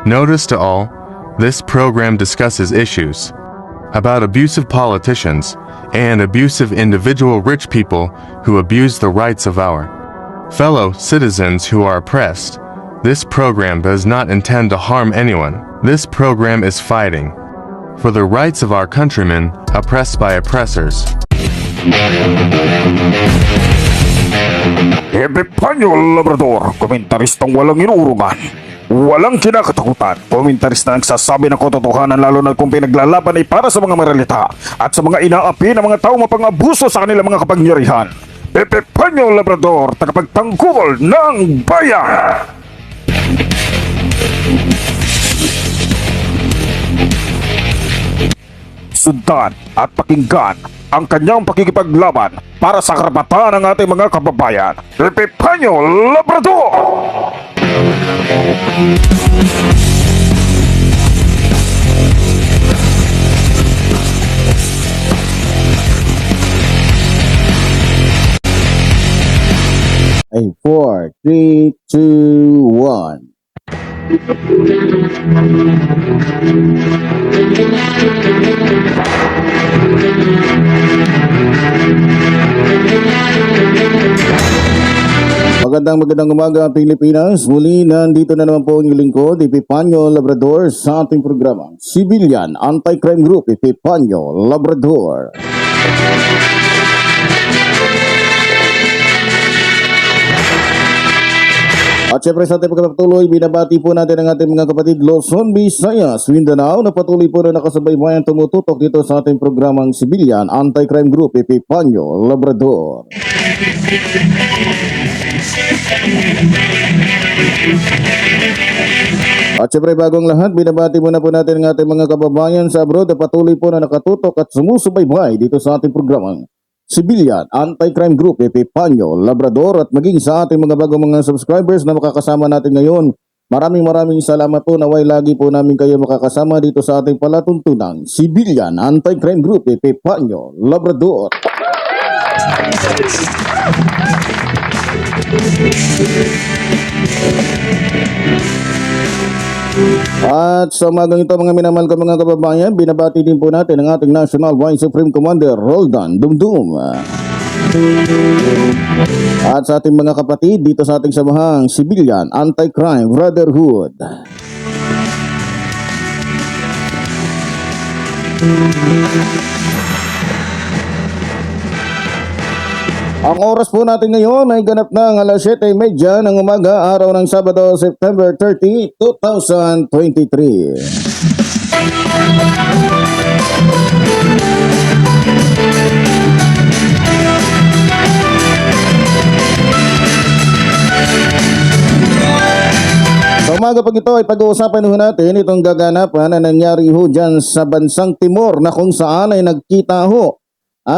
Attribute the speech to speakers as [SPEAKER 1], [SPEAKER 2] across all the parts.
[SPEAKER 1] Notice to all, this program discusses issues about abusive politicians and abusive individual rich people who abuse the rights of our fellow citizens who are oppressed. This program does not intend to harm anyone. This program is fighting for the rights of our countrymen oppressed by oppressors.
[SPEAKER 2] Epipanyo Labrador, komentaristang walang inurungan, walang kinakatakutan, komentarista nagsasabi ng katotohanan lalo na kung pinaglalaban ay para sa mga maralita at sa mga inaapi ng mga tao mapang-abuso sa kanilang mga kapangyarihan. Epipanyo Labrador, tagapagtanggol ng bayan! Sundan at pakinggan ang kanyang pakikipaglaban para sa karapatan ng ating mga kababayan. Epipanyo Labrador!
[SPEAKER 3] Ay, 4, 3, 2, 1. Magandang umaga Pilipinas. Muli nandito na naman po ang inyong lingkod, Epipanyo Labrador, sa ating programa Civilian Anti-Crime Group, Epipanyo Labrador. At syempre sa ating pagkakatuloy, binabati po natin ang ating mga kapatid Luzon, Visayas, Mindanao na patuloy po na nakasabay-bayan tumututok dito sa ating programang Civilian Anti-Crime Group, Epipanyo Labrador. At syempre bagong lahat, binabati muna po natin ang ating mga kababayan sa abroad na patuloy po na nakatutok at sumusubaybay dito sa ating programang Civilian Anti-Crime Group, Epipanyo Labrador, at maging sa ating mga bagong mga subscribers na makakasama natin ngayon. Maraming salamat po, naway lagi po namin kayo makakasama dito sa ating palatuntunang Civilian Anti-Crime Group, Epipanyo Labrador. At sa umagang ito mga minamahal ko mga kababayan, binabati din po natin ang ating National Vice Supreme Commander Roldan Dumdum. At sa ating mga kapatid dito sa ating samahang Civilian Anti-Crime Brotherhood. Ang oras po natin ngayon ay ganap ng alas 7:30 ng umaga, araw ng Sabado, September 30, 2023. Sa umaga pag ito ay pag-uusapan ho natin itong gaganapan na nangyari ho dyan sa bansang Timor na kung saan ay nagkita ho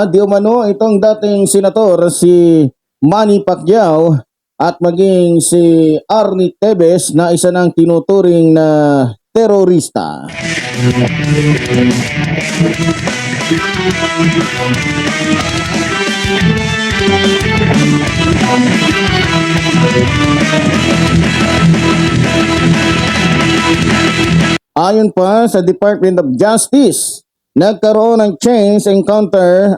[SPEAKER 3] di umano itong dating senator si Manny Pacquiao at maging si Arnie Tevez na isa ng tinuturing na terorista. Ayon pa sa Department of Justice, nagkaroon ng change encounter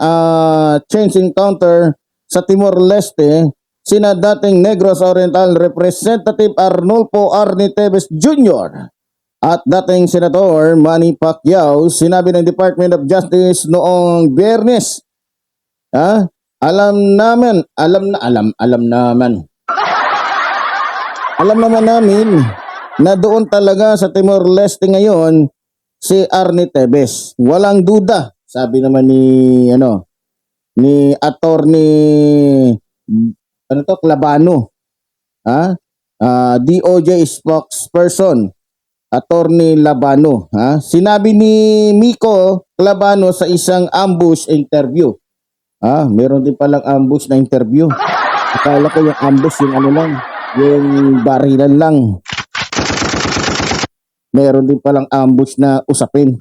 [SPEAKER 3] sa Timor-Leste sina dating Negros Oriental Representative Arnulfo Arnie Tevez Jr. at dating Senator Manny Pacquiao. Sinabi ng Department of Justice noong Biyernes, alam naman namin na doon talaga sa Timor-Leste ngayon si Arnie Tevez. Walang duda, sabi naman ni Attorney Labano. DOJ spokesperson Attorney Labano, Sinabi ni Miko Labano sa isang ambush interview. Meron din palang ambush na interview. Akala ko yung ambush yung barilan lang. Meron din palang ambush na usapin.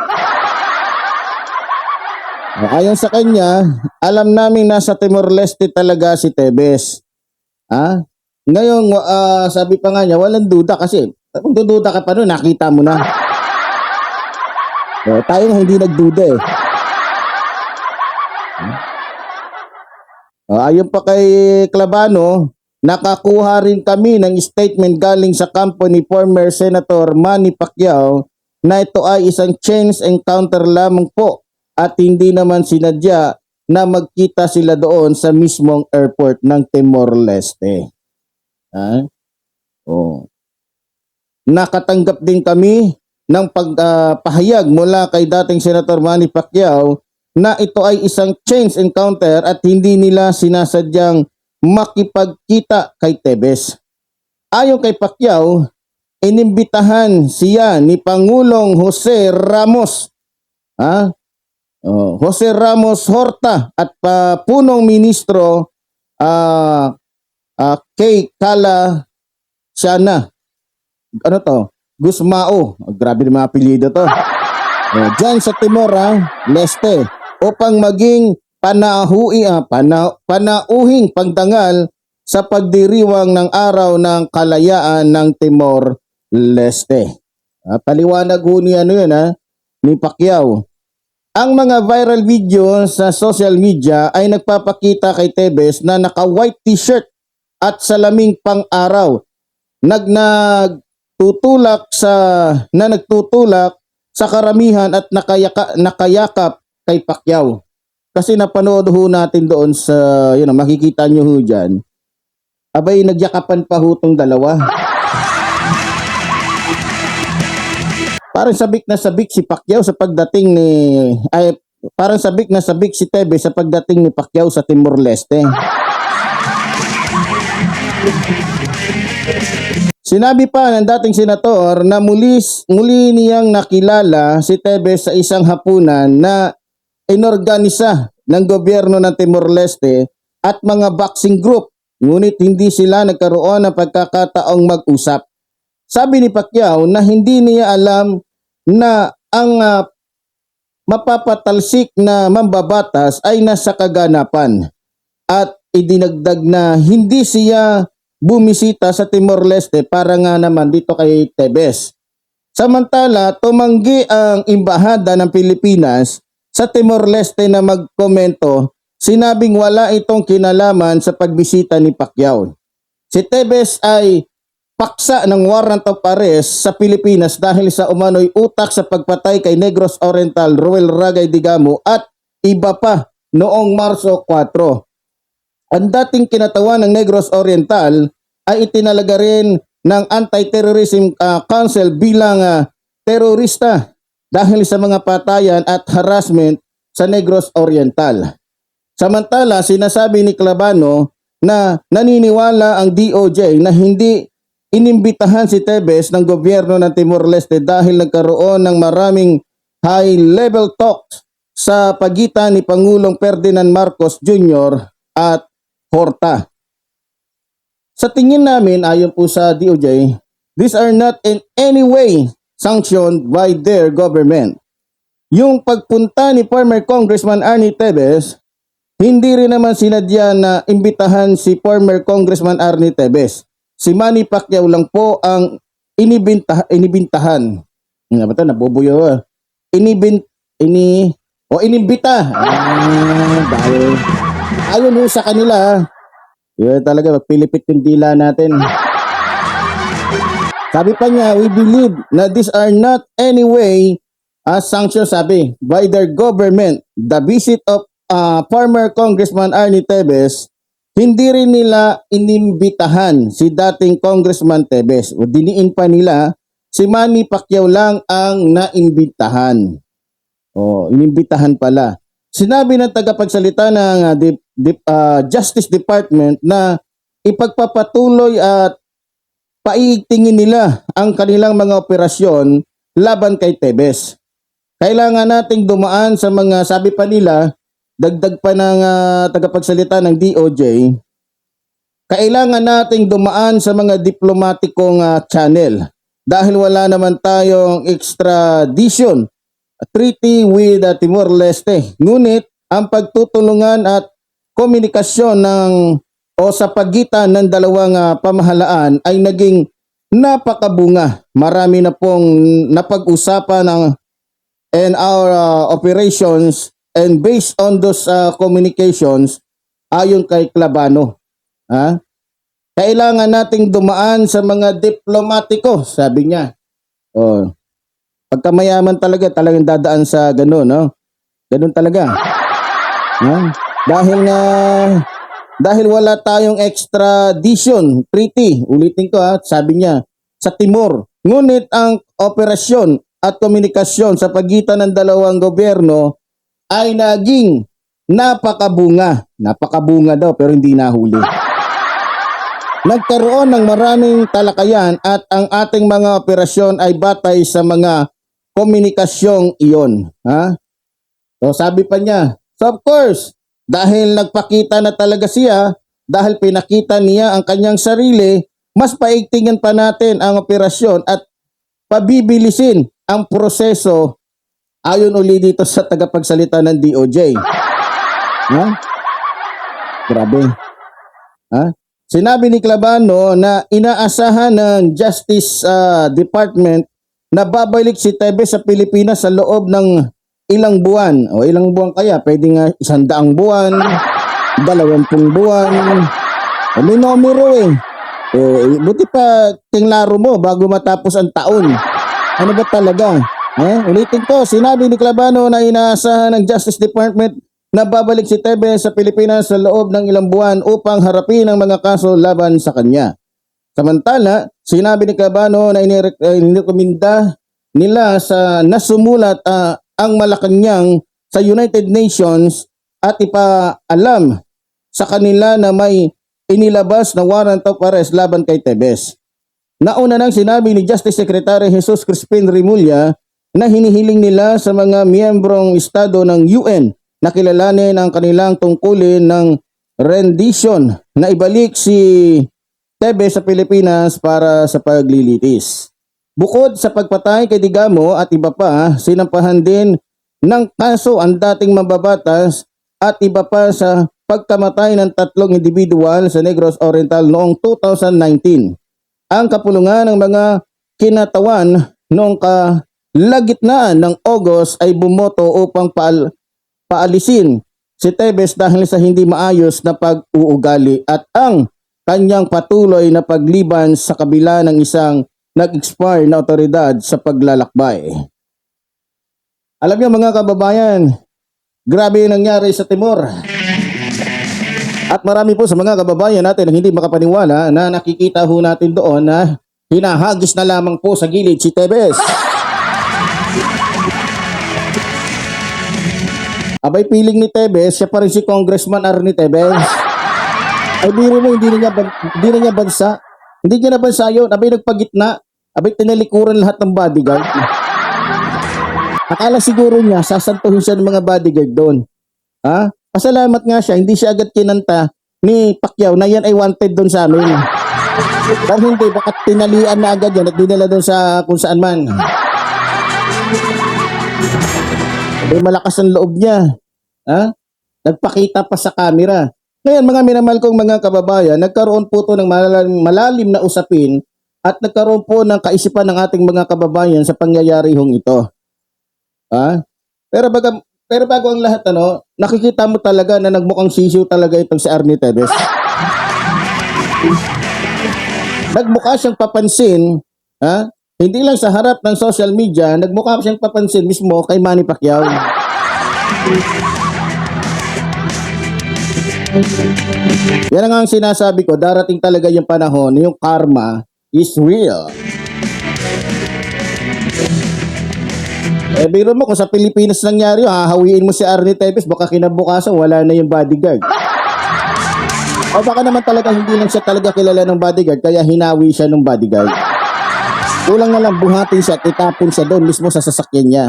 [SPEAKER 3] Ayon sa kanya, alam namin nasa Timor-Leste talaga si Tevez. Ngayon, sabi pa nga niya, walang duda kasi Kung dududa ka pa nun, nakita mo na. Tayo nga hindi nagduda eh. Ayon pa kay Clavano, nakakuha rin kami ng statement galing sa kampo ni former Senator Manny Pacquiao na ito ay isang chance encounter lamang po at hindi naman sinadya na magkita sila doon sa mismong airport ng Timor-Leste. Nakatanggap din kami ng pagpahayag mula kay dating Senator Manny Pacquiao na ito ay isang chance encounter at hindi nila sinasadyang makipagkita kay Tevez. Ayon kay Pacquiao, inimbitahan siya ni Pangulong Jose Ramos, Jose Ramos Horta at punong ministro kay Kala Siana. Ano to? Gusmao. Grabe ng mga apelyido to. Diyan sa Timor-Leste upang maging panauhing pagdangal sa pagdiriwang ng araw ng kalayaan ng Timor-Leste. Paliwanag ho ni ni Pacquiao. Ang mga viral video sa social media ay nagpapakita kay Tevez na naka-white t-shirt at salaming pang-araw. Nagtutulak sa karamihan at nakayakap kay Pacquiao. Kasi napanood ho natin doon sa, makikita nyo ho dyan. Abay, nagyakapan pa ho tong dalawa. Parang sabik na sabik si Pacquiao sa pagdating parang sabik na sabik si Tevez sa pagdating ni Pacquiao sa Timor-Leste. Sinabi pa ng dating senator na muli niyang nakilala si Tevez sa isang hapunan na inorganisa ng gobyerno ng Timor-Leste at mga boxing group, ngunit hindi sila nagkaroon ng pagkakataong mag-usap. Sabi ni Pacquiao na hindi niya alam na ang mapapatalsik na mambabatas ay nasa kaganapan at idinagdag na hindi siya bumisita sa Timor-Leste para nga naman dito kay Tevez. Samantala, tumanggi ang Embahada ng Pilipinas sa Timor-Leste na magkomento, sinabing wala itong kinalaman sa pagbisita ni Pacquiao. Si Tevez ay paksa ng warrant of arrest sa Pilipinas dahil sa umano'y utak sa pagpatay kay Negros Oriental Roel Ragay Digamo at iba pa noong Marso 4. Ang dating kinatawan ng Negros Oriental ay itinalaga rin ng Anti-Terrorism Council bilang terorista dahil sa mga patayan at harassment sa Negros Oriental. Samantala, sinasabi ni Clavano na naniniwala ang DOJ na hindi inimbitahan si Tevez ng gobyerno ng Timor-Leste dahil nagkaroon ng maraming high-level talks sa pagitan ni Pangulong Ferdinand Marcos Jr. at Horta. Sa tingin namin, ayon po sa DOJ, these are not in any way sanctioned by their government. Yung pagpunta ni former Congressman Arnie Tevez, hindi rin naman sinadya na imbitahan si former Congressman Arnie Tevez. Si Manny Pacquiao lang po ang inibintahan. Nga ba ito? Nabubuyo. Inimbita. Dahil ayon ho sa kanila, yun talaga, magpilipit yung dila natin. Sabi pa niya, we believe na these are not any way sanctions, sabi, by their government. The visit of former Congressman Arnie Tevez, hindi rin nila inimbitahan si dating Congressman Tevez. O diniin pa nila, si Manny Pacquiao lang ang naimbitahan. Inimbitahan pala. Sinabi ng tagapagsalita ng Justice Department na ipagpapatuloy at paitingin nila ang kanilang mga operasyon laban kay Tevez. Kailangan nating dumaan sa mga, sabi pa nila, dagdag pa ng tagapagsalita ng DOJ, kailangan nating dumaan sa mga diplomatikong channel dahil wala naman tayong extradition treaty with Timor-Leste. Ngunit ang pagtutulungan at komunikasyon sa pagitan ng dalawang pamahalaan ay naging napakabunga. Marami na pong napag-usapan and our operations, and based on those communications, ayon kay Clabano, kailangan nating dumaan sa mga diplomatiko, sabi niya. Oh, pagka mayaman talagang dadaan sa ganun, no? Ganun talaga. Dahil wala tayong extradition treaty, ulitin ko sabi niya, sa Timor. Ngunit ang operasyon at komunikasyon sa pagitan ng dalawang gobyerno ay naging napakabunga. Napakabunga daw pero hindi nahuli. Nagkaroon ng maraming talakayan at ang ating mga operasyon ay batay sa mga komunikasyong iyon. So sabi pa niya, so of course, dahil nagpakita na talaga siya, dahil pinakita niya ang kanyang sarili, mas paigtingan pa natin ang operasyon at pabibilisin ang proseso ayon uli dito sa tagapagsalita ng DOJ. Grabe. Sinabi ni Clabano na inaasahan ng Justice Department na babalik si Tevez sa Pilipinas sa loob ng ilang buwan. O ilang buwan kaya? Pwede nga 100 buwan, 20 buwan. May numero buti pa tinglaro mo bago matapos ang taon. Ano ba talaga? Ulitin ko, sinabi ni Clabano na inaasahan ng Justice Department na babalik si Tevez sa Pilipinas sa loob ng ilang buwan upang harapin ang mga kaso laban sa kanya. Samantala, sinabi ni Clabano na inirekomenda nila sa nasumulat ang Malacanang sa United Nations at ipaalam sa kanila na may inilabas na warrant of arrest laban kay Tevez. Nauna nang sinabi ni Justice Secretary Jesus Crispin Remulla na hinihiling nila sa mga miyembrong estado ng UN na kilalanin ang kanilang tungkulin ng rendition na ibalik si Tevez sa Pilipinas para sa paglilitis. Bukod sa pagpatay kay Digamo at iba pa, sinampahan din ng kaso ang dating mababatas at iba pa sa pagkamatay ng 3 individual sa Negros Oriental noong 2019. Ang kapulungan ng mga kinatawan noong kalagitnaan ng August ay bumoto upang paalisin si Tevez dahil sa hindi maayos na pag-uugali at ang kanyang patuloy na pagliban sa kabila ng isang nag-expire na otoridad sa paglalakbay. Alam niyo mga kababayan, grabe yung nangyari sa Timor. At marami po sa mga kababayan natin ang hindi makapaniwala na nakikita ho natin doon na hinahagis na lamang po sa gilid si Tevez. Abay piling ni Tevez, siya pa rin si Congressman Arnie Tevez. Ay biro mo, hindi na niya bansa. Hindi niya na bansa yun. Abay nagpagitna. Abay tinalikuran lahat ng bodyguard. Akala siguro niya, sasantuhin siya ng mga bodyguard doon. Pasalamat nga siya, hindi siya agad kinanta ni Pacquiao na yan ay wanted doon sa amin. Dahil hindi, baka tinalian na agad yan at dinala doon sa kung saan man. Malakas ang loob niya. Nagpakita pa sa camera. Ngayon mga minamahal kong mga kababayan, nagkaroon po ito ng malalim na usapin at nagkaroon po ng kaisipan ng ating mga kababayan sa pangyayari hong ito. Pero bago ang lahat, nakikita mo talaga na nagmukhang sisiw talaga itong si Arnie Tevez. Nagmukha siyang papansin, hindi lang sa harap ng social media, nagmukha siyang papansin mismo kay Manny Pacquiao. Yan ang sinasabi ko, darating talaga yung panahon, yung karma is real. Biro mo kung sa Pilipinas nangyari, hahawiin mo si Arnie Tevez, baka kinabukasan wala na yung bodyguard. O baka naman talaga hindi lang siya talaga kilala ng bodyguard, kaya hinawi siya ng bodyguard. Kulang na lang buhatin siya at itapon siya doon mismo sa sasakyan niya.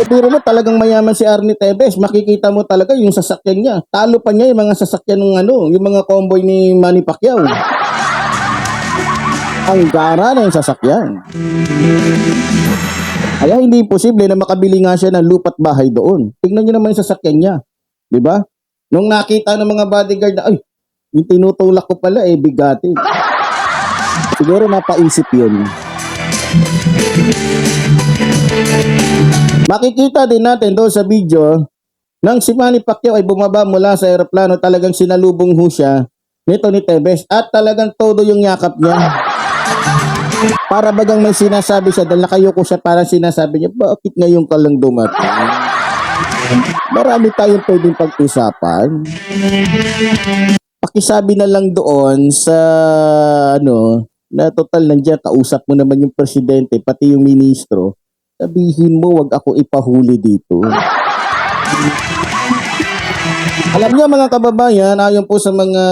[SPEAKER 3] Biro mo talagang mayaman si Arnie Tevez, makikita mo talaga yung sasakyan niya. Talo pa niya yung mga sasakyan ng yung mga convoy ni Manny Pacquiao. Ang gara na yung sasakyan. Kaya hindi imposible na makabili nga siya ng lupa't bahay doon. Tingnan niyo naman yung sasakyan niya. Diba? Nung nakita ng mga bodyguard na, ay, yung tinutulak ko pala bigatin. Siguro napaisip yun. Makikita din natin doon sa video nang si Manny Pacquiao ay bumaba mula sa eroplano, talagang sinalubong ho siya nito ni Tevez at talagang todo yung yakap niya. Para bagang may sinasabi siya dahil nakayuko siya, parang sinasabi niya, bakit ngayon ka lang dumating? Marami tayong pwedeng pag-usapan. Pakisabi na lang doon sa na total nandiyan, kausap mo naman yung presidente, pati yung ministro, sabihin mo wag ako ipahuli dito. Alam niyo mga kababayan, ayon po sa mga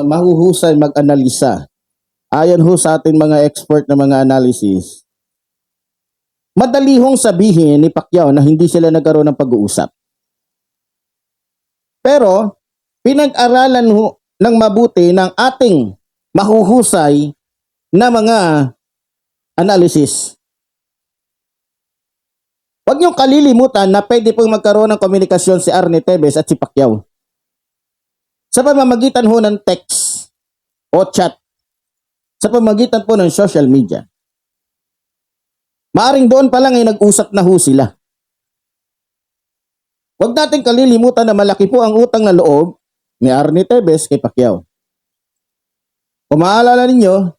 [SPEAKER 3] mahuhusay mag-analisa, ayon ho sa ating mga expert na mga analysis, madali hong sabihin ni Pacquiao na hindi sila nagkaroon ng pag-uusap. Pero, pinag-aralan ho ng mabuti ng ating mahuhusay na mga analysis. Huwag niyong kalilimutan na pwede pong magkaroon ng komunikasyon si Arnie Tevez at si Pacquiao sa pamamagitan ho ng text o chat, sa pamamagitan po ng social media. Maaring doon pa lang ay nag-usap na ho sila. Huwag natin kalilimutan na malaki po ang utang na loob ni Arnie Tevez kay Pacquiao. Kung maalala ninyo,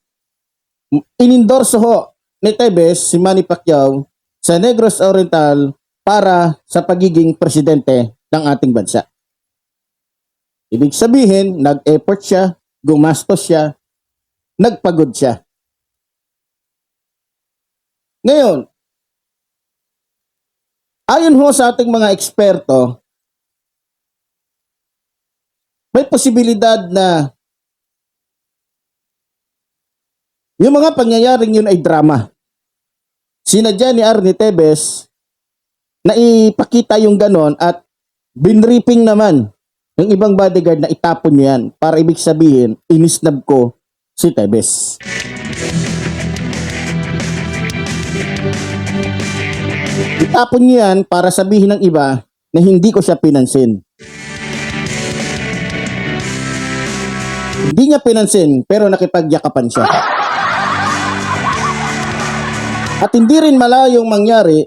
[SPEAKER 3] inendorso ho ni Tevez si Manny Pacquiao sa Negros Oriental para sa pagiging presidente ng ating bansa. Ibig sabihin, nag-effort siya, gumastos siya, nagpagod siya. Ngayon, ayon ho sa ating mga eksperto, may posibilidad na yung mga pangyayaring yun ay drama. Sinadya ni Arnie Tevez na ipakita yung ganon at binripping naman ng ibang bodyguard na itapon niya yan para ibig sabihin, inisnab ko si Tevez. Itapon niya yan para sabihin ng iba na hindi ko siya pinansin. Hindi niya pinansin pero nakipagyakapan siya. At hindi rin malayong mangyari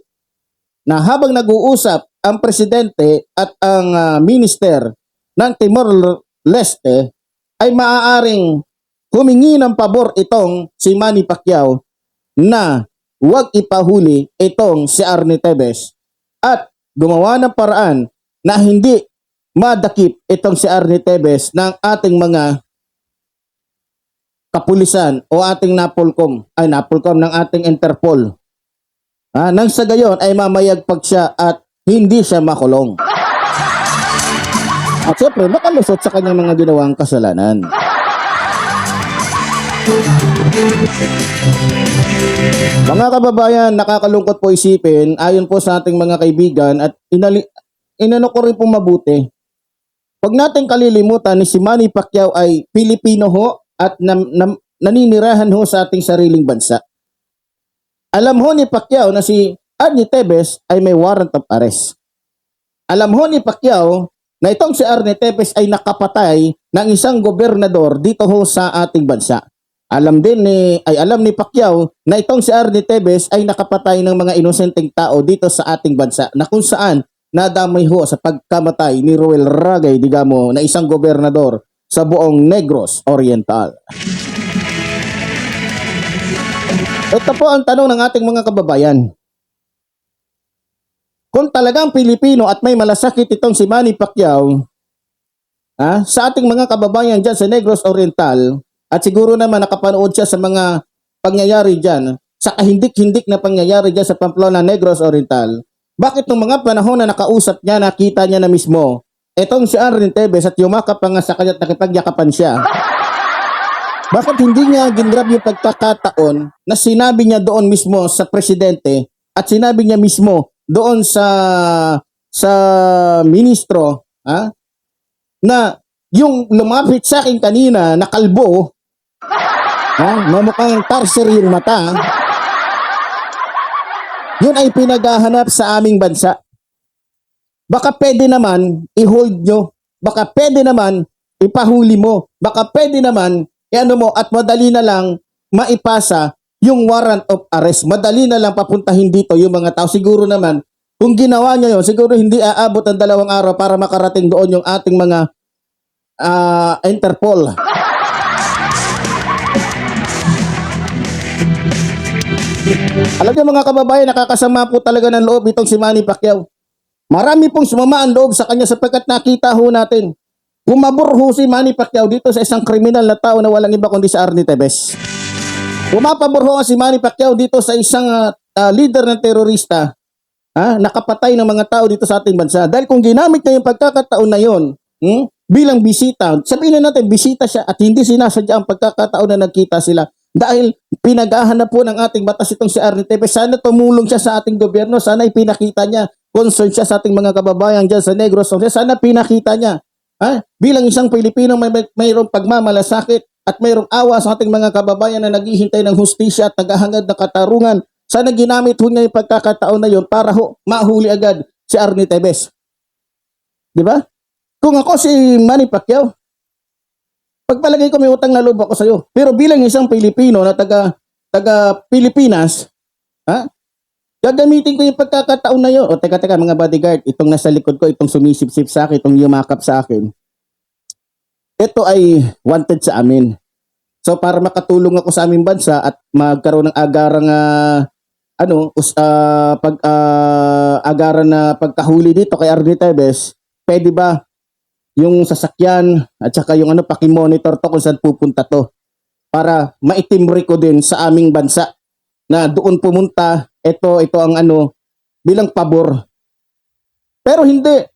[SPEAKER 3] na habang nag-uusap ang presidente at ang minister ng Timor-Leste ay maaaring humingi ng pabor itong si Manny Pacquiao na huwag ipahuli itong si Arnie Tevez at gumawa ng paraan na hindi madakip itong si Arnie Tevez ng ating mga kapulisan o ating Napolcom ng ating Interpol. Nang sa gayon ay mamayagpag siya at hindi siya makulong. At siyempre, makalusot sa kanyang mga ginawang kasalanan. Mga kababayan, nakakalungkot po isipin, ayon po sa ating mga kaibigan at inano ko rin pong mabuti. Huwag natin kalilimutan ni si Manny Pacquiao ay Pilipino ho at naninirahan ho sa ating sariling bansa. Alam ho ni Pacquiao na si Arnie Tevez ay may warrant of arrest. Alam ho ni Pacquiao na itong si Arnie Tevez ay nakapatay ng isang gobernador dito ho sa ating bansa. Alam ni Pacquiao na itong si Arnie Tevez ay nakapatay ng mga inosenteng tao dito sa ating bansa na kung saan nadamay ho sa pagkamatay ni Roel Ragay, digamo, na isang gobernador sa buong Negros Oriental. Ito po ang tanong ng ating mga kababayan. Kung talagang Pilipino at may malasakit itong si Manny Pacquiao, sa ating mga kababayan dyan sa Negros Oriental, at siguro naman nakapanood siya sa mga pangyayari dyan, sa kahindik-hindik na pangyayari dyan sa Pamplona, Negros Oriental, bakit nung mga panahon na nakausap niya, nakita niya na mismo, etong si Arnie Tevez at yumakap pa nga sa kanya at nakipagyakapan siya, bakit hindi niya ginrab yung pagkakataon na sinabi niya doon mismo sa presidente at sinabi niya mismo doon sa ministro na yung lumapit sa akin kanina na kalbo, na mukhang tarser yung mata, yun ay pinaghahanap sa aming bansa. Baka pwede naman i-hold nyo, baka pwede naman ipahuli mo, baka pwede naman ano mo at madali na lang maipasa yung warrant of arrest. Madali na lang papuntahin dito yung mga tao. Siguro naman, kung ginawa niya yun, siguro hindi aabot ng 2 araw para makarating doon yung ating mga Interpol. Alam niyo mga kababayan, nakakasama po talaga ng loob itong si Manny Pacquiao. Marami pong sumama ang loob sa kanya sapagkat nakita ho natin. Pumabor ho si Manny Pacquiao dito sa isang kriminal na tao na walang iba kundi si Arnie Tevez. Pumapabor ho si Manny Pacquiao dito sa isang leader ng terorista, nakapatay ng mga tao dito sa ating bansa. Dahil kung ginamit niya yung pagkakataon na yon, bilang bisita, sabihin na natin bisita siya at hindi sinasadya ang pagkakataon na nagkita sila. Dahil pinag-ahanap po ng ating batas itong si Arnie Tevez. Sana tumulong siya sa ating gobyerno. Sana ipinakita niya. Concern siya sa ating mga kababayan dyan sa Negros. Sana pinakita niya. Bilang isang Pilipino mayroong pagmamalasakit at mayroong awa sa ating mga kababayan na naghihintay ng hustisya at naghahangad na katarungan. Sana ginamit ho niya yung pagkakataon na yon para mahuli agad si Arnie Tevez. Di ba? Kung ako si Manny Pacquiao, pagpalagay ko may utang na loob ako sa iyo. Pero bilang isang Pilipino na taga Pilipinas, gagamitin ko yung pagkakataon na yun. O teka mga bodyguard, itong nasa likod ko, itong sumisip-sip sa akin, itong yumakap sa akin. Ito ay wanted sa amin. So para makatulong ako sa aming bansa at magkaroon ng agarang agaran na pagkahuli dito kay Arnie Tevez, pwede ba yung sasakyan at saka yung paki-monitor to kung saan pupunta to para maitimbre ko din sa aming bansa na doon pumunta ito ang bilang pabor. Pero hindi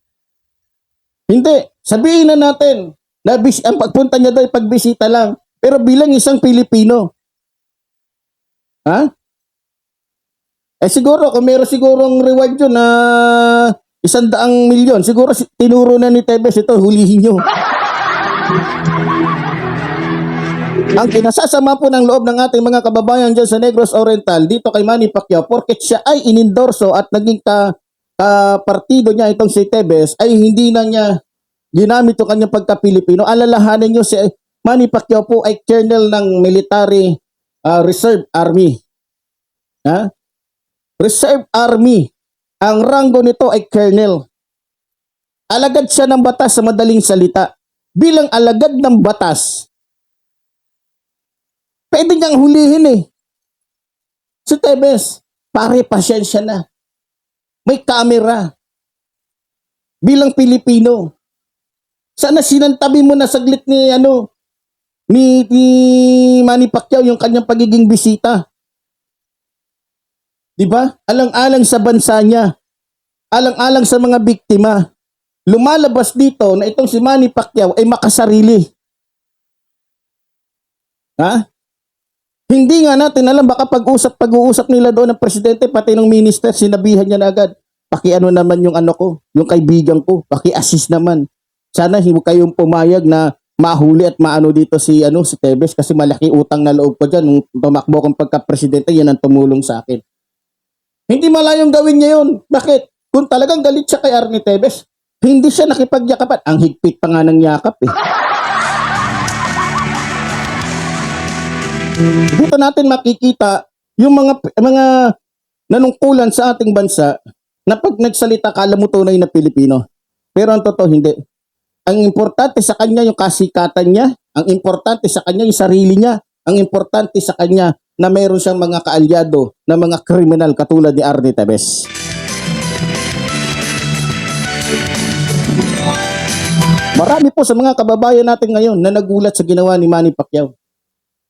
[SPEAKER 3] sabihin na natin na ang pagpunta niya doon pagbisita lang, pero bilang isang Pilipino siguro kung meron sigurong reward yun na 100 milyon, siguro tinuro na ni Tevez ito, hulihin nyo. Ang kinasasama po ng loob ng ating mga kababayan dyan sa Negros Oriental, dito kay Manny Pacquiao, porket siya ay inendorso at naging partido niya itong si Tevez, ay hindi na niya ginamit yung kanyang pagka-Pilipino. Alalahanin nyo si Manny Pacquiao po ay colonel ng Military Reserve Army. Reserve Army. Ang ranggo nito ay colonel. Alagad siya ng batas sa madaling salita. Bilang alagad ng batas, pwede niyang hulihin Si Tevez, pare, pasyensya na. May kamera. Bilang Pilipino. Sana sinantabi mo na saglit ni Manny Pacquiao yung kanyang pagiging bisita. Diba? Alang-alang sa bansa niya. Alang-alang sa mga biktima. Lumalabas dito na itong si Manny Pacquiao ay makasarili. Hindi nga natin alam, baka pag-uusap nila doon ng presidente, pati ng minister, sinabihan niya na agad, pakiano naman yung yung kaibigan ko, paki-assist naman. Sana hindi kayong pumayag na mahuli at maano dito si Tevez kasi malaki utang na loob ko dyan. Nung tumakbo kong pagka-presidente, yan ang tumulong sa akin. Hindi malayong gawin niya yun. Bakit? Kung talagang galit siya kay Arnie Tevez, hindi siya nakipagyakapan. Ang higpit pa nga ng yakap Dito natin makikita yung mga nanungkulan sa ating bansa na pag nagsalita kala mo tunay na Pilipino. Pero ang totoo hindi. Ang importante sa kanya yung kasikatan niya, ang importante sa kanya yung sarili niya, ang importante sa kanya na mayroon siyang mga kaalyado na mga kriminal katulad ni Arnie Tevez. Marami po sa mga kababayan natin ngayon na nagulat sa ginawa ni Manny Pacquiao.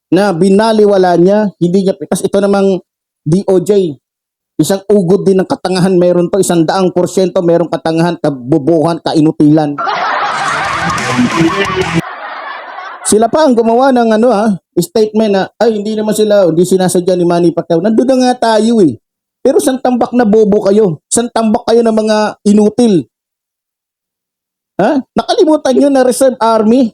[SPEAKER 3] Na binaliwala niya, hindi niya, kasi ito namang DOJ, isang ugod din ng katangahan, meron to 100% merong katangahan, kabubuhan, kainutilan. Sila pa ang gumawa ng statement na hindi sinasadya ni Manny Pacquiao. Nandun na nga tayo Pero isang tambak na bobo kayo. Isang tambak kayo ng mga inutil. Nakalimutan nyo na Reserve Army.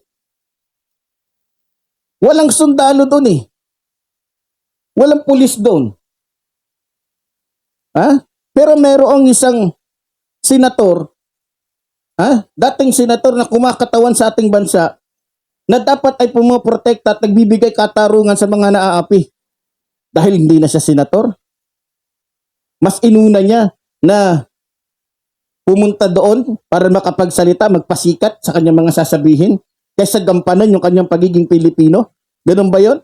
[SPEAKER 3] Walang sundalo doon Walang pulis doon. Pero merong isang senator, dating senator na kumakatawan sa ating bansa, na dapat ay pumoprotekta at nagbibigay katarungan sa mga naaapi. Dahil hindi na siya senator. Mas inuna niya na pumunta doon para makapagsalita, magpasikat sa kanyang mga sasabihin kaysa gampanan yung kanyang pagiging Pilipino. Ganun ba yon?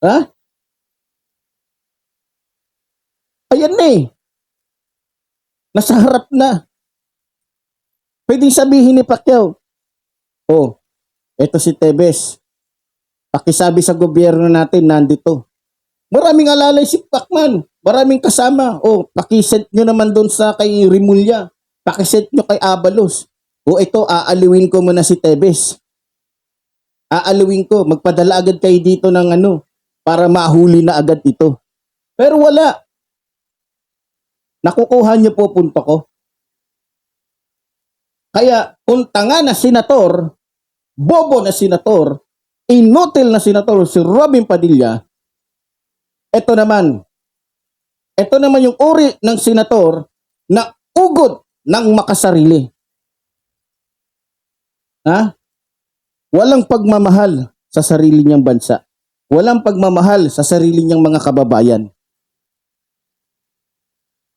[SPEAKER 3] Ha? Ayan na eh. Nasa harap na. Pwedeng sabihin ni Pacquiao, oh, eto si Tebes. Pakisabi sa gobyerno natin, nandito. Maraming alalay si Pacman. Maraming kasama. Oh, pakisend nyo naman doon sa kay Rimulya. Pakisend nyo kay Abalos. O ito, aaliwin ko muna si Tebes. Aaliwin ko. Magpadala agad kayo dito ng para mahuli na agad ito. Pero wala. Nakukuha nyo po punto ko. Kaya, kung tanga na senator, bobo na senator, inutil na senator si Robin Padilla, ito naman yung uri ng senator na ugod ng makasarili. Ha? Walang pagmamahal sa sarili niyang bansa. Walang pagmamahal sa sarili niyang mga kababayan.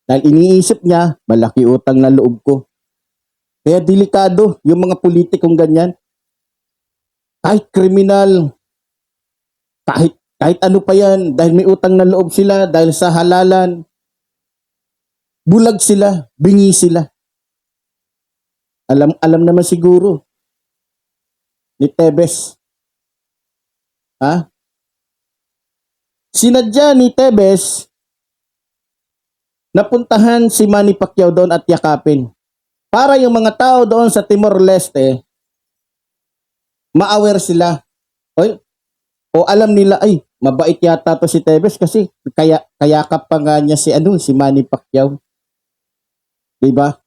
[SPEAKER 3] Dahil iniisip niya, malaki utang na loob ko. Kaya delikado yung mga politikong ganyan. Kahit kriminal, kahit ano pa yan, dahil may utang na loob sila, dahil sa halalan, bulag sila, bingi sila. Alam naman siguro ni Tebes. Ha? Sinadya ni Tebes napuntahan si Manny Pacquiao doon at yakapin. Para yung mga tao doon sa Timor-Leste, ma-aware sila. O alam nila, ay, mabait yata to si Tebes kasi kayakap pa nga niya si Manny Pacquiao. Diba?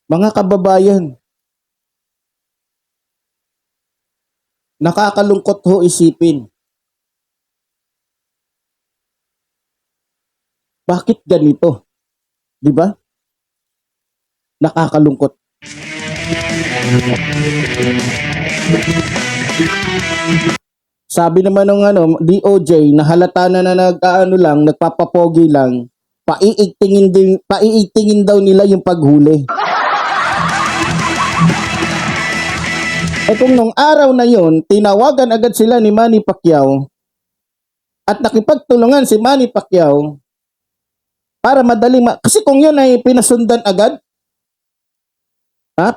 [SPEAKER 3] Mga kababayan, nakakalungkot ho isipin. Bakit ganito? Diba? Nakakalungkot. Sabi naman ng DOJ na halata na nagpapapogi lang, paiigtingin daw nila yung paghuli. E kung nung araw na yon, tinawagan agad sila ni Manny Pacquiao at nakipagtulungan si Manny Pacquiao para kasi kung yun ay pinasundan agad,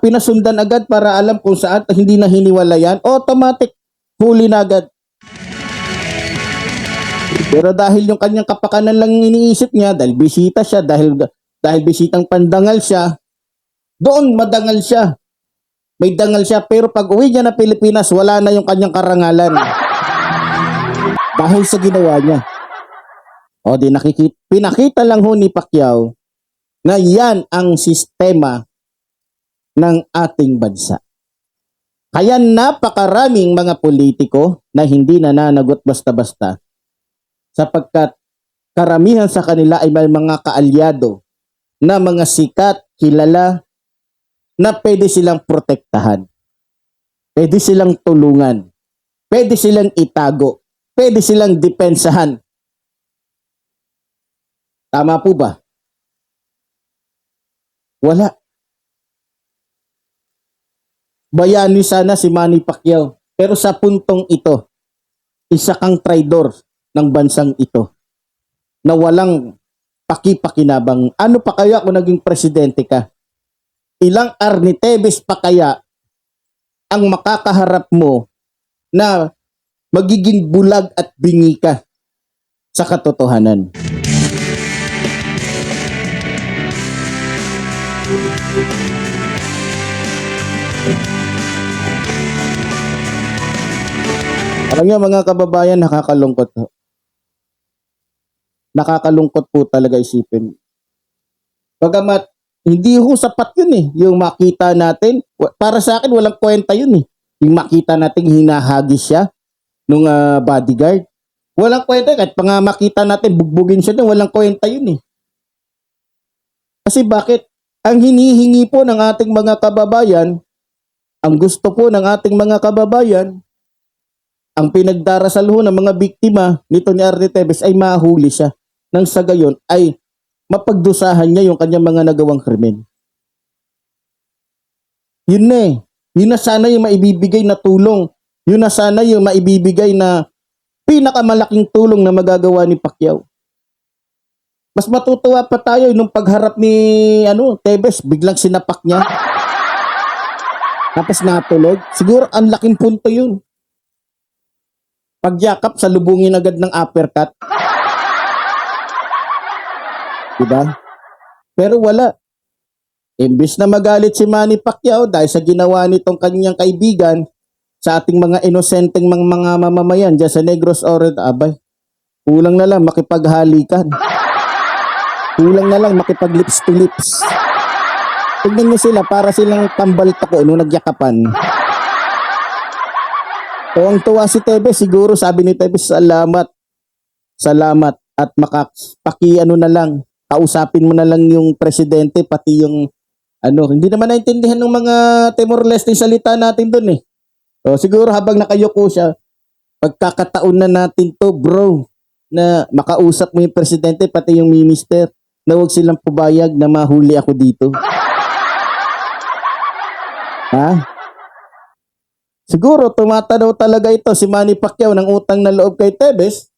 [SPEAKER 3] pinasundan agad para alam kung saan, hindi na hiniwalayan, automatic huli na agad. Pero dahil yung kanyang kapakanan lang iniisip niya, dahil bisita siya, dahil bisitang pandangal siya, doon madangal siya. May dangal siya, pero pag uwi niya na Pilipinas, wala na yung kanyang karangalan. Dahil sa ginawa niya. O di pinakita lang ho ni Pacquiao na yan ang sistema ng ating bansa. Kaya napakaraming mga politiko na hindi nananagot basta-basta sapagkat karamihan sa kanila ay may mga kaalyado na mga sikat, kilala na pwede silang protektahan. Pwede silang tulungan. Pwede silang itago. Pwede silang depensahan. Tama po ba? Wala. Bayani sana si Manny Pacquiao. Pero sa puntong ito, isa kang traidor ng bansang ito na walang paki-pakinabang. Ano pa kaya kung naging presidente ka? Ilang Arnie Tebes pa kaya ang makakaharap mo na magiging bulag at bingi ka sa katotohanan? Alam niyo mga kababayan, nakakalungkot. Nakakalungkot po talaga isipin. Bagamat hindi ho sapat yun eh. Yung makita natin, para sa akin walang kwenta yun eh. Yung makita natin hinahagis siya nung bodyguard. Walang kwenta, kahit pa nga makita natin bugbugin siya doon, walang kwenta yun eh. Kasi bakit? Ang hinihingi po ng ating mga kababayan, ang gusto po ng ating mga kababayan, ang pinagdarasal ho ng mga biktima nito ni Arnie Tevez ay mahuli siya. Nang sa gayon ay mapagdusahan niya yung kanyang mga nagawang krimen. Yun na eh. Yun na sana yung maibibigay na tulong. Yun na sana yung maibibigay na pinakamalaking tulong na magagawa ni Pacquiao. Mas matutuwa pa tayo nung pagharap ni Tevez, biglang sinapak niya. Tapos natulog. Siguro ang laking punto yun. Pagyakap, salubungin agad ng uppercut. Diba? Pero wala. Imbis na magalit si Manny Pacquiao dahil sa ginawa nitong kanyang kaibigan sa ating mga inosenteng mga mamamayan dyan sa Negros Oriental, abay, kulang na lang makipaghalikan. Kulang na lang makipag-lips to lips. Tignan nyo sila, para silang tambal tako nung nagyakapan. O ang tuwa si Tevez, siguro sabi ni Tevez, salamat. Salamat. At na lang, kausapin mo na lang yung presidente, pati yung hindi naman naintindihan ng mga Timor-Leste yung salita natin doon eh. O siguro habang nakayuko siya, pagkakataon na natin to bro, na makausap mo yung presidente, pati yung minister, na huwag silang pubayag na mahuli ako dito. Ha? Siguro tumatanaw talaga ito si Manny Pacquiao ng utang na loob kay Tevez.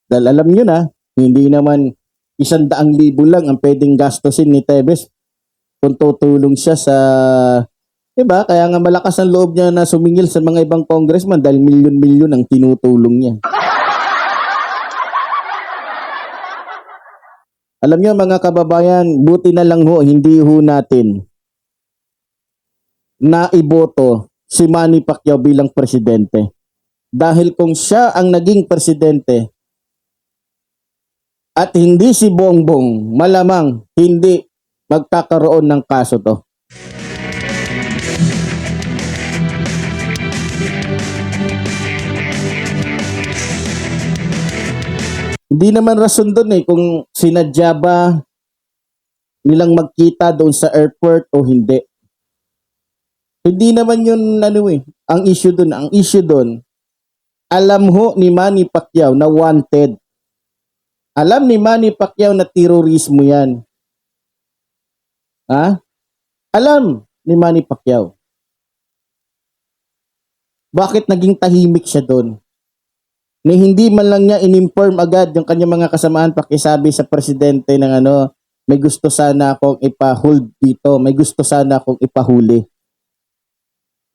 [SPEAKER 3] Dahil alam nyo na, hindi naman 100,000 lang ang pwedeng gastusin ni Tevez kung tutulong siya sa, diba? Kaya nga malakas ang loob niya na sumingil sa mga ibang congressman dahil milyon-milyon ang tinutulong niya. Alam niyo mga kababayan, buti na lang ho, hindi ho natin na iboto si Manny Pacquiao bilang presidente. Dahil kung siya ang naging presidente at hindi si Bongbong, malamang hindi magkakaroon ng kaso to. Hindi naman rason doon eh kung sinadya ba nilang magkita doon sa airport o hindi. Hindi naman yun ang issue doon. Ang issue doon, alam ho ni Manny Pacquiao na wanted. Alam ni Manny Pacquiao na terorismo yan. Ha? Alam ni Manny Pacquiao. Bakit naging tahimik siya doon? Na hindi man lang niya in-inform agad yung kanyang mga kasamaan pakisabi sa presidente ng may gusto sana akong ipa-hold dito, may gusto sana akong ipahuli.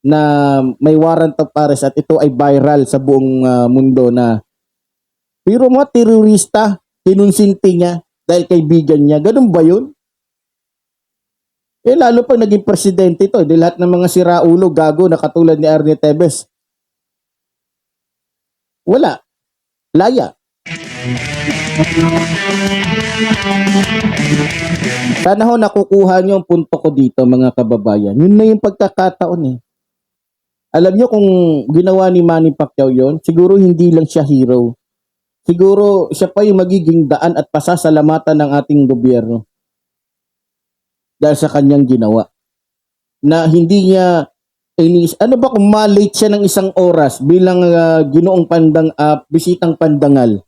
[SPEAKER 3] Na may warrant of arrest at ito ay viral sa buong mundo na pero mga terorista, kinunsinti niya dahil kaibigan niya. Ganun ba yun? Lalo pa naging presidente ito. Di lahat ng mga siraulo, gago na katulad ni Arnie Tevez. Wala. Laya. Sana ho nakukuha niyo ang punto ko dito mga kababayan. Yun na yung pagkakataon eh. Alam niyo kung ginawa ni Manny Pacquiao yun, siguro hindi lang siya hero. Siguro siya pa yung magiging daan at pasasalamatan ng ating gobyerno. Dahil sa kanyang ginawa. Na hindi niya kung malate siya ng 1 oras bilang ginoong bisitang pandangal.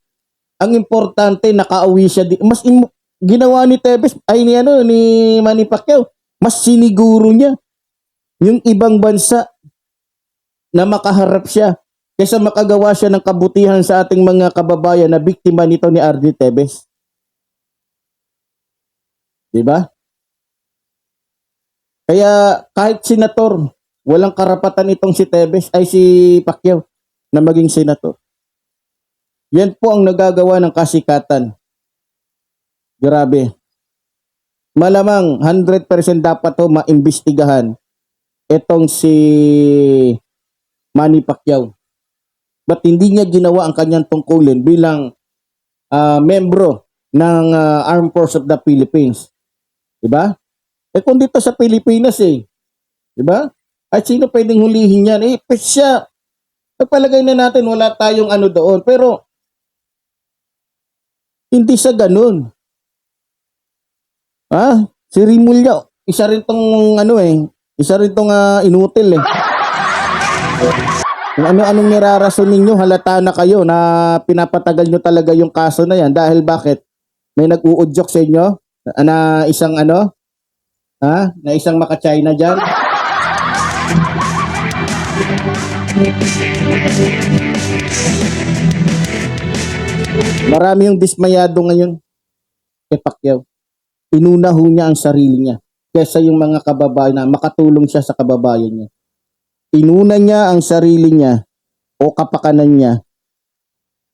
[SPEAKER 3] Ang importante nakauwi siya ginawa ni Tevez ni Manny Pacquiao, mas siniguro niya yung ibang bansa na makaharap siya kaysa makagawa siya ng kabutihan sa ating mga kababayan na biktima nito ni Arnie Tevez. 'Di ba? Kaya kahit senator, walang karapatan itong si Pacquiao na maging senator. Yan po ang nagagawa ng kasikatan. Grabe. Malamang 100% dapat to maimbestigahan itong si Manny Pacquiao. Ba't hindi niya ginawa ang kanyang tungkulin bilang membro ng Armed Forces of the Philippines? 'Di ba? Kung dito sa Pilipinas di ba? At sino pwedeng hulihin yan? Siya. Palagay na natin wala tayong doon. Pero, hindi sa ganun. Si Rimulya, isa rin tong isa rin tong inutil eh. Kung ano-anong nirarason ninyo, halata na kayo na pinapatagal nyo talaga yung kaso na yan. Dahil bakit? May nag-uudyok sa inyo na isang na isang maka-China dyan. Marami yung dismayado ngayon kay Pacquiao. Inuna ho niya ang sarili niya kaysa yung mga kababayan na makatulong siya sa kababayan niya. Inuna niya ang sarili niya o kapakanan niya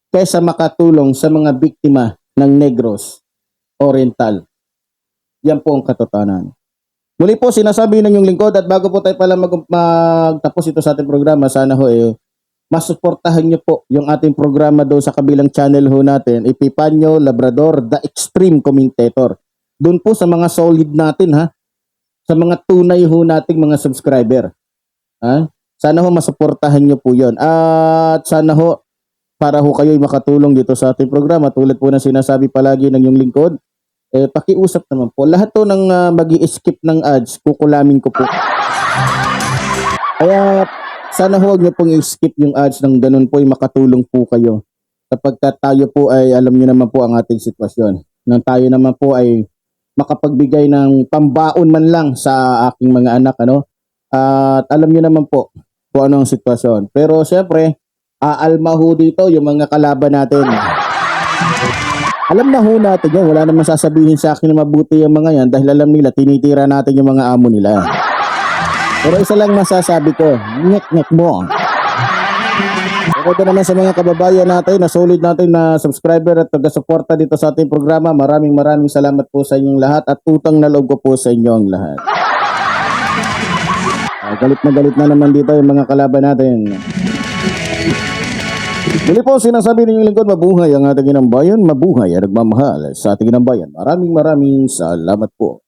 [SPEAKER 3] kaysa makatulong sa mga biktima ng Negros Oriental. Yan po ang katotohanan. Muli po, sinasabi ng inyong lingkod at bago po tayo pala magtapos ito sa ating programa, sana ho masuportahan niyo po yung ating programa doon sa kabilang channel ho natin, Epipanyo Labrador, The Extreme Commentator. Doon po sa mga solid natin sa mga tunay ho nating mga subscriber. Sana ho masuportahan niyo po yon. At sana ho, para ho kayo'y makatulong dito sa ating programa, tulad po ng sinasabi palagi ng inyong lingkod, pakiusap naman po. Lahat to ng mag-i-skip ng ads, kukulamin ko po. Kaya sana huwag niyo pong i-skip yung ads ng ganun po ay makatulong po kayo. Kapag tayo po ay alam niyo naman po ang ating sitwasyon. Nang tayo naman po ay makapagbigay ng pambaon man lang sa aking mga anak. At alam niyo naman po kung ano ang sitwasyon. Pero syempre, aalma ho dito yung mga kalaban natin. Alam na ho natin yan. Wala namang sasabihin sa akin na mabuti yung mga yan dahil alam nila, tinitira natin yung mga amo nila. Pero isa lang masasabi ko, ngek-ngek mo. Pero ito naman sa mga kababayan natin, na solid natin na subscriber at taga-suporta dito sa ating programa, maraming salamat po sa inyong lahat at utang na loob ko po sa inyong lahat. Galit na naman dito yung mga kalaban natin. Muli po, sinasabi ninyong lingkod, mabuhay ang ating inang bayan, mabuhay ang nagmamahal sa ating inang bayan. Maraming salamat po.